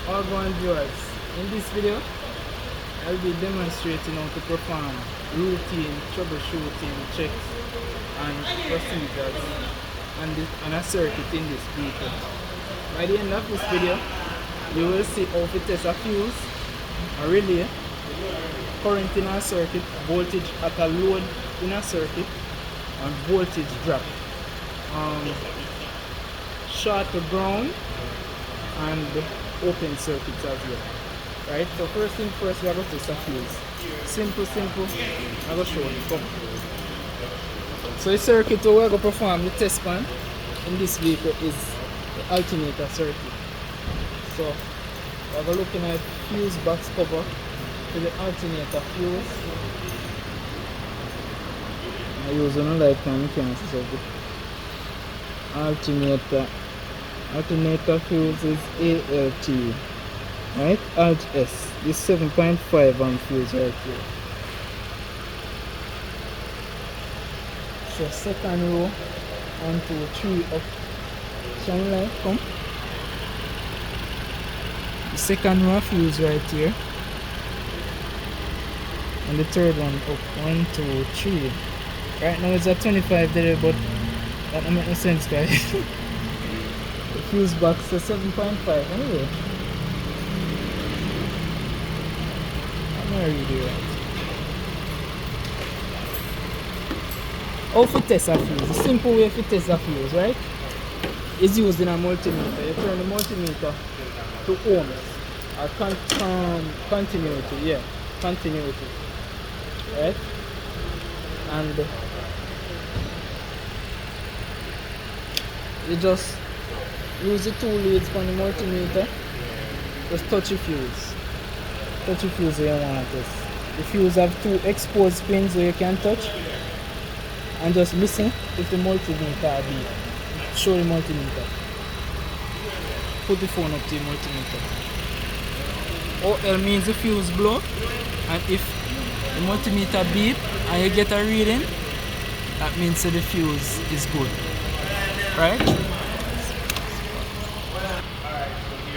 Organ viewers, in this video I'll be demonstrating how to perform routine troubleshooting checks and procedures on a circuit in this vehicle. By the end of this video, you will see how to test a fuse, a relay, current in a circuit, voltage at a load in a circuit, and voltage drop. Short to ground and open circuits as well. Right? So first thing first, we are going to test a fuse. Simple. I'm going to show you. Come. So the circuit where we are going to perform the test pan in this vehicle is the alternator circuit. So we are looking at fuse box cover to the alternator fuse. I use on a lifetime mechanics circuit. Alternator fuse is ALT, right? Alt S. This 7.5 amp fuse right here. So second row, 1, 2, 3 up. Shine light, come. The second row fuse right here. And the third one up. 1, 2, 3. Right now it's at 25 there, but that don't make no sense, guys. The fuse box is 7.5 anyway. I'm not really right. How to test a fuse? The simple way to test a fuse, right, is using a multimeter. You turn the multimeter to ohms or continuity. Yeah, continuity. Right? And you just use the two leads on the multimeter. Just touch the fuse. Touch the fuse where you want this. The fuse have two exposed pins where you can touch. And just listen if the multimeter beep. Show the multimeter. Put the phone up to the multimeter. OL means the fuse blow, and if the multimeter beep and you get a reading, that means that the fuse is good. Right?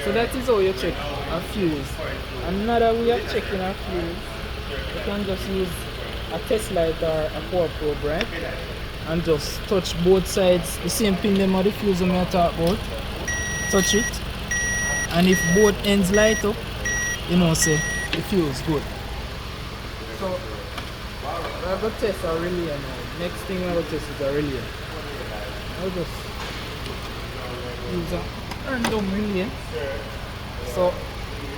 So that is how you check a fuse. Another way of checking a fuse, you can just use a test light or a power probe, right? And just touch both sides, the same pin them or the fuse I'm going to talk about. Touch it. And if both ends light up, you know, say the fuse good. So we're going to test a relay now. Next thing we're going to test is a relay. I'll just use a random relay. So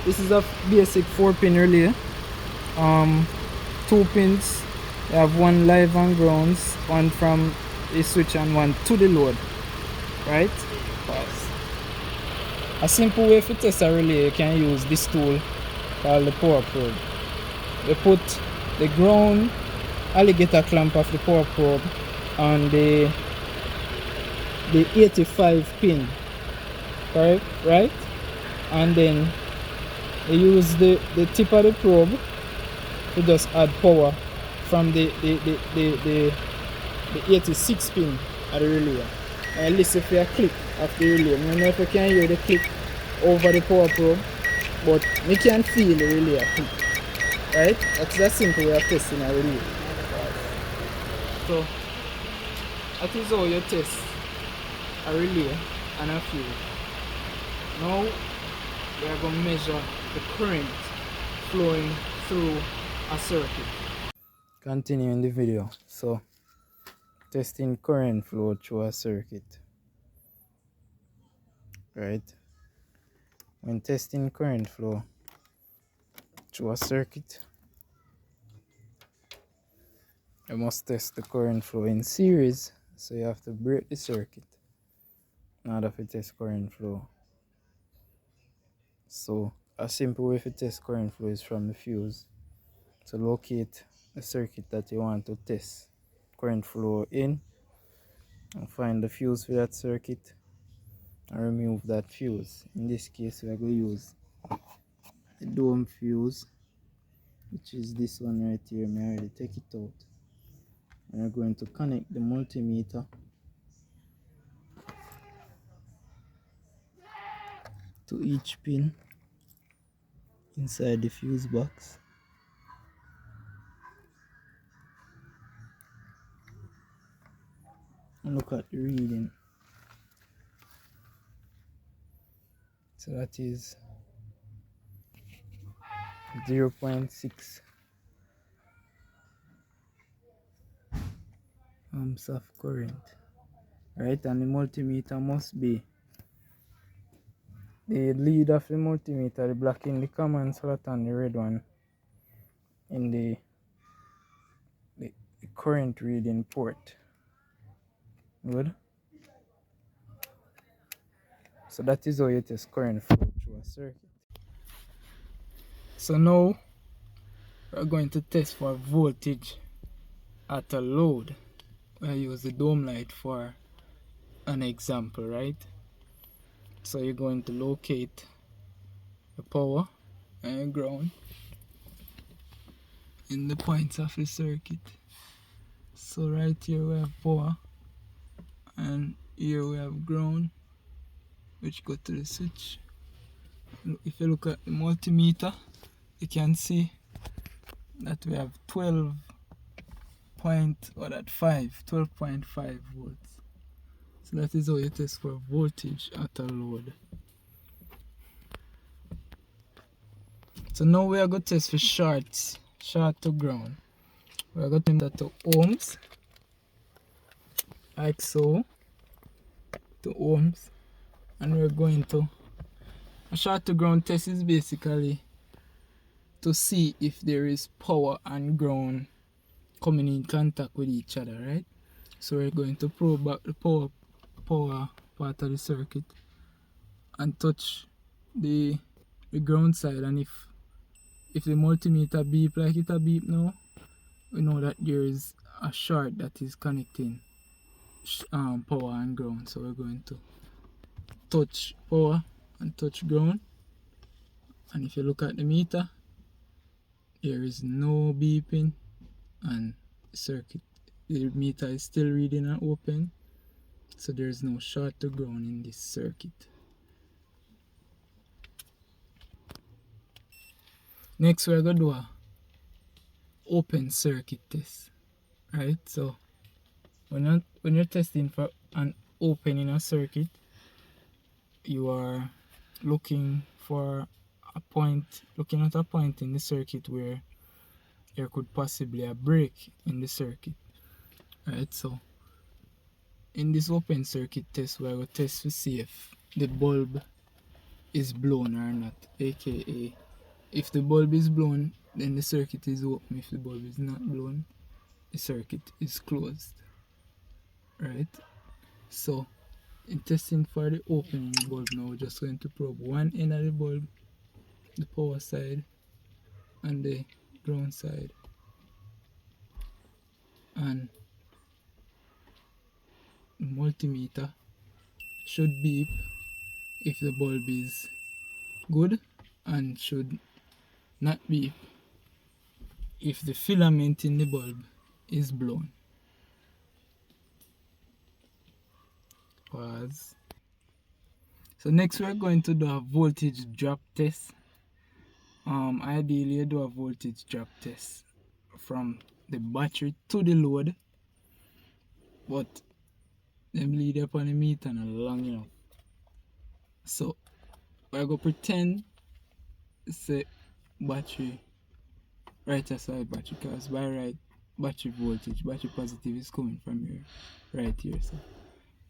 this is a basic 4-pin relay. 2 pins. You have one live and grounds, one from the switch and one to the load. Right? Pause. A simple way to test a relay, you can use this tool called the power probe. You put the ground alligator clamp of the power probe on the 85 pin. Correct? Right? And then you use the tip of the probe to just add power from the 86 pin of the relay. And listen for a click of the relay. I don't know if you can hear the click over the power probe, but you can feel the relay click. Right? That's a simple way of testing a relay. So that is how you test a relay and a fuse. Now we are going to measure the current flowing through a circuit. Continuing the video. So testing current flow through a circuit. Right? When testing current flow through a circuit, you must test the current flow in series. So you have to break the circuit in order to test current flow. So a simple way to test current flow is from the fuse. So locate the circuit that you want to test current flow in and find the fuse for that circuit and remove that fuse. In this case we are going to use the dome fuse, which is this one right here. I already take it out. And we're going to connect the multimeter to each pin inside the fuse box. And look at the reading. So that is 0.6 amps of current, right? And the multimeter must be the lead of the multimeter, the black in the common slot and the red one in the current reading port. Good. So that is how you test current flow through a circuit. So now we're going to test for voltage at a load. I use the dome light for an example, right? So you're going to locate the power and ground in the points of the circuit. So right here we have power, and here we have ground, which go to the switch. If you look at the multimeter, you can see that we have 12.5 volts. So that is how you test for voltage at a load. So now we are going to test for short to ground. We are going to enter to ohms, like so, to ohms, and we're going to, a short to ground test is basically to see if there is power and ground coming in contact with each other, right? So we're going to probe back the power part of the circuit and touch the ground side, and if the multimeter beep like it a beep now, we know that there is a short that is connecting power and ground. So we're going to touch power and touch ground, and if you look at the meter, there is no beeping, and the meter is still reading and open, so there is no short to ground in this circuit. Next we're going to do a open circuit test, right? So when you're testing for an open in a circuit, you are looking at a point in the circuit where there could possibly a break in the circuit, right? So in this open circuit test, we're going to test to see if the bulb is blown or not, aka if the bulb is blown, then the circuit is open. If the bulb is not blown, the circuit is closed, right? So in testing for the opening bulb now, we're just going to probe one end of the bulb, the power side and the ground side, and the multimeter should beep if the bulb is good and should not beep if the filament in the bulb is blown. Pause. So next we're going to do a voltage drop test. Ideally you do a voltage drop test from the battery to the load, but them lead up on the meter not long enough. So we're going to pretend say battery right side battery, because by right battery voltage, battery positive is coming from here, right here.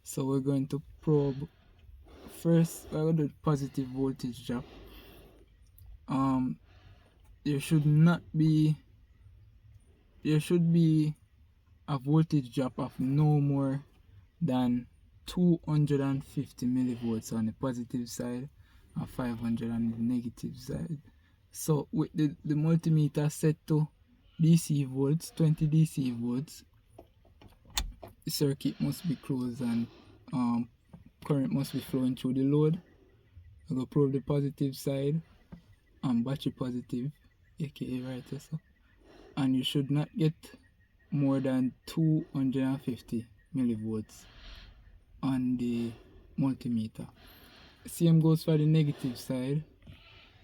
So we're going to probe first. We're going to do positive voltage drop. There should be a voltage drop of no more than 250 millivolts on the positive side and 500 on the negative side. So with the multimeter set to DC volts, 20 DC volts, the circuit must be closed and current must be flowing through the load. I'm going to probe the positive side and battery positive, aka right so. And you should not get more than 250 millivolts on the multimeter. Same goes for the negative side.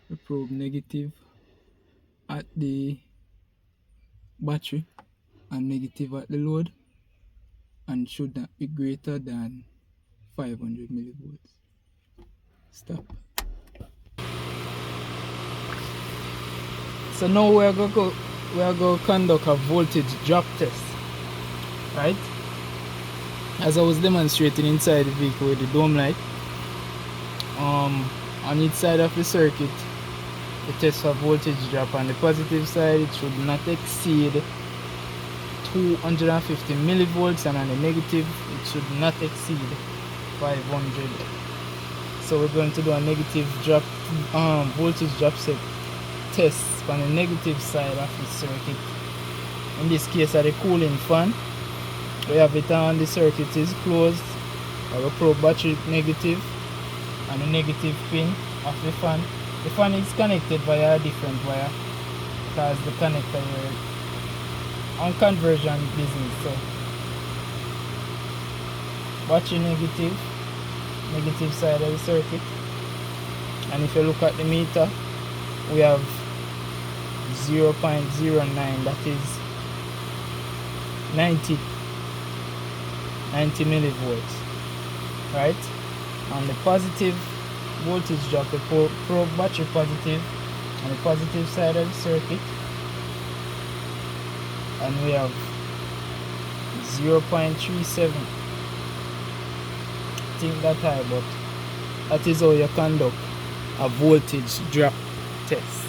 We probe negative at the battery and negative at the load, and should not be greater than 500 millivolts. Stop. So now we are going to conduct a voltage drop test, right? As I was demonstrating inside the vehicle with the dome light, on each side of the circuit, the test for voltage drop. On the positive side, it should not exceed 250 millivolts, and on the negative, it should not exceed 500. So we're going to do a negative drop, voltage drop set test on the negative side of the circuit. In this case, at the cooling fan, we have it on, the circuit is closed. I will probe battery negative and the negative pin of the fan. The fan is connected via a different wire because the connector here on conversion business. So battery negative side of the circuit, and if you look at the meter, we have 0.09, that is 90 millivolts, right? On the positive voltage drop, the probe battery positive on the positive side of the circuit, and we have 0.37. I think that high, but that is how you conduct a voltage drop test.